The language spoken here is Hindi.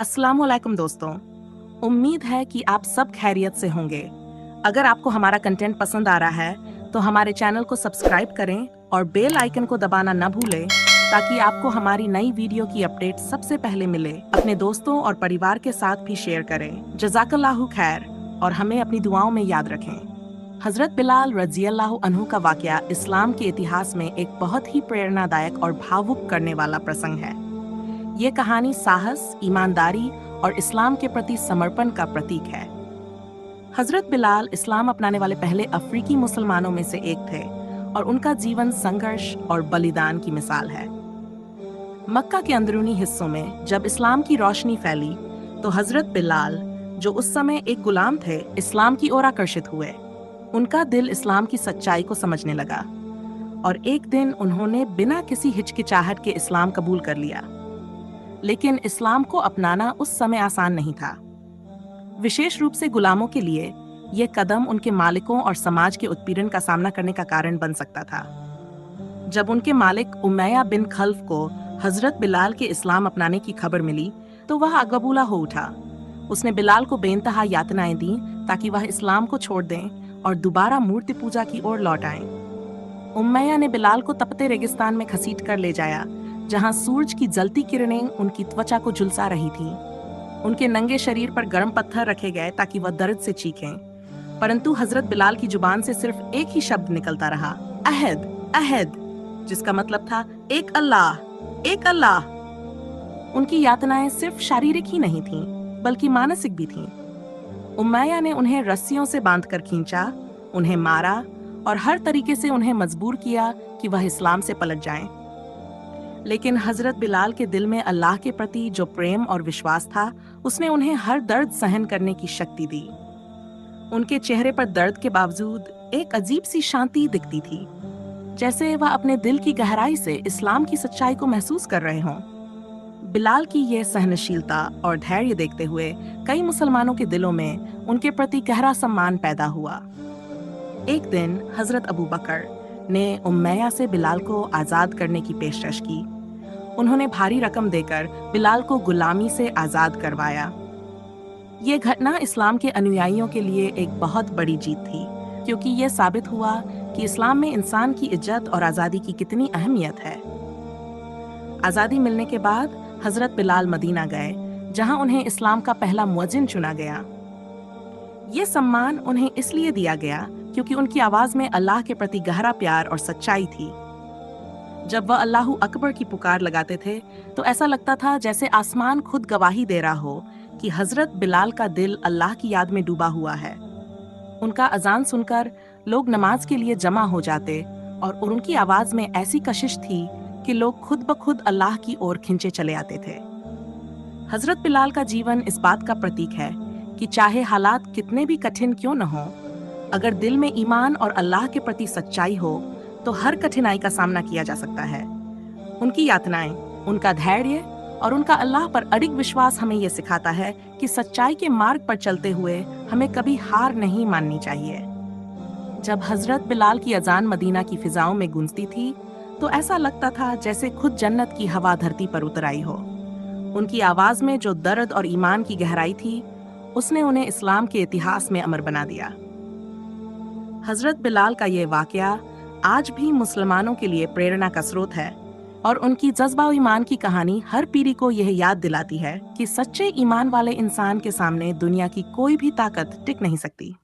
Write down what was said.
अस्सलामुअलैकुम दोस्तों। उम्मीद है कि आप सब खैरियत से होंगे। अगर आपको हमारा कंटेंट पसंद आ रहा है तो हमारे चैनल को सब्सक्राइब करें और बेल आइकन को दबाना न भूलें ताकि आपको हमारी नई वीडियो की अपडेट सबसे पहले मिले। अपने दोस्तों और परिवार के साथ भी शेयर करें। जज़ाकल्लाहु खैर और हमें अपनी दुआओं में याद रखें। हजरत बिलाल रज़ियल्लाहु अन्हु का वाकया इस्लाम के इतिहास में एक बहुत ही प्रेरणादायक और भावुक करने वाला प्रसंग है। ये कहानी साहस, ईमानदारी और इस्लाम के प्रति समर्पण का प्रतीक है। हजरत बिलाल इस्लाम अपनाने वाले पहले अफ्रीकी मुसलमानों में से एक थे और उनका जीवन संघर्ष और बलिदान की मिसाल है। मक्का के अंदरूनी हिस्सों में जब इस्लाम की रोशनी फैली तो हजरत बिलाल, जो उस समय एक गुलाम थे, इस्लाम की ओर आकर्षित हुए। उनका दिल इस्लाम की सच्चाई को समझने लगा और एक दिन उन्होंने बिना किसी हिचकिचाहट के इस्लाम कबूल कर लिया। लेकिन इस्लाम को अपनाना उस समय आसान नहीं था। विशेष रूप से गुलामों के लिए यह कदम उनके मालिकों और समाज के उत्पीड़न का सामना करने का कारण बन सकता था। जब उनके मालिक उमैया बिन खल्फ को हजरत बिलाल के इस्लाम अपनाने की खबर मिली तो वह आगबूला हो उठा। उसने बिलाल को बेइंतहा यातनाएं दी ताकि वह इस्लाम को छोड़ दें और दोबारा मूर्ति पूजा की ओर लौट आएं। उमैया ने बिलाल को तपते रेगिस्तान में घसीट कर ले जाया, जहां सूरज की जलती किरणें उनकी त्वचा को झुलसा रही थीं। उनके नंगे शरीर पर गर्म पत्थर रखे गए ताकि वह दर्द से चीखें, परंतु हजरत बिलाल की जुबान से सिर्फ एक ही शब्द निकलता रहा, अहद अहद, जिसका मतलब था एक अल्लाह, एक अल्लाह। उनकी यातनाएं सिर्फ शारीरिक ही नहीं थीं, बल्कि मानसिक भी थीं। उमैया ने उन्हें रस्सियों से बांधकर खींचा, उन्हें मारा और हर तरीके से उन्हें मजबूर किया कि वह इस्लाम से पलट जाएं। लेकिन हजरत बिलाल के दिल में अल्लाह के प्रति जो प्रेम और विश्वास था, उसने उन्हें हर दर्द सहन करने की शक्ति दी। उनके चेहरे पर दर्द के बावजूद एक अजीब सी शांति दिखती थी, जैसे वह अपने दिल की गहराई से इस्लाम की सच्चाई को महसूस कर रहे हों। बिलाल की यह सहनशीलता और धैर्य देखते हुए कई मुसलमानों के दिलों में उनके प्रति गहरा सम्मान पैदा हुआ। एक दिन हजरत अबू बकर ने उम्मैया से बिलाल को आज़ाद करने की पेशकश की। उन्होंने भारी रकम देकर बिलाल को गुलामी से आज़ाद करवाया। ये घटना इस्लाम के अनुयायियों के लिए एक बहुत बड़ी जीत थी, क्योंकि ये साबित हुआ कि इस्लाम में इंसान की इज्जत और आज़ादी की कितनी अहमियत है। आज़ादी मिलने के बाद हजरत बिलाल मदीना गए, जहां उन्हें इस्लाम का पहला मुअज्जिन चुना गया। ये सम्मान उन्हें इसलिए दिया गया क्योंकि उनकी आवाज में अल्लाह के प्रति गहरा प्यार और सच्चाई थी। जब वह अल्लाहू अकबर की पुकार लगाते थे तो ऐसा लगता था जैसे आसमान खुद गवाही दे रहा हो कि हजरत बिलाल का दिल अल्लाह की याद में डूबा हुआ है। उनका अजान सुनकर लोग नमाज के लिए जमा हो जाते और उनकी आवाज में ऐसी कशिश थी कि लोग खुद ब खुद अल्लाह की ओर खिंचे चले आते थे। हजरत बिलाल का जीवन इस बात का प्रतीक है कि चाहे हालात कितने भी कठिन क्यों न हो, अगर दिल में ईमान और अल्लाह के प्रति सच्चाई हो तो हर कठिनाई का सामना किया जा सकता है। उनकी यातनाएं, उनका धैर्य और उनका अल्लाह पर अडिग विश्वास हमें यह सिखाता है कि सच्चाई के मार्ग पर चलते हुए हमें कभी हार नहीं माननी चाहिए। जब हजरत बिलाल की अजान मदीना की फिजाओं में गूंजती थी तो ऐसा लगता था जैसे खुद जन्नत की हवा धरती पर उतर आई हो। उनकी आवाज में जो दर्द और ईमान की गहराई थी, उसने उन्हें इस्लाम के इतिहास में अमर बना दिया। हजरत बिलाल का ये वाकया आज भी मुसलमानों के लिए प्रेरणा का स्रोत है और उनकी जज्बा और ईमान की कहानी हर पीढ़ी को यह याद दिलाती है कि सच्चे ईमान वाले इंसान के सामने दुनिया की कोई भी ताकत टिक नहीं सकती।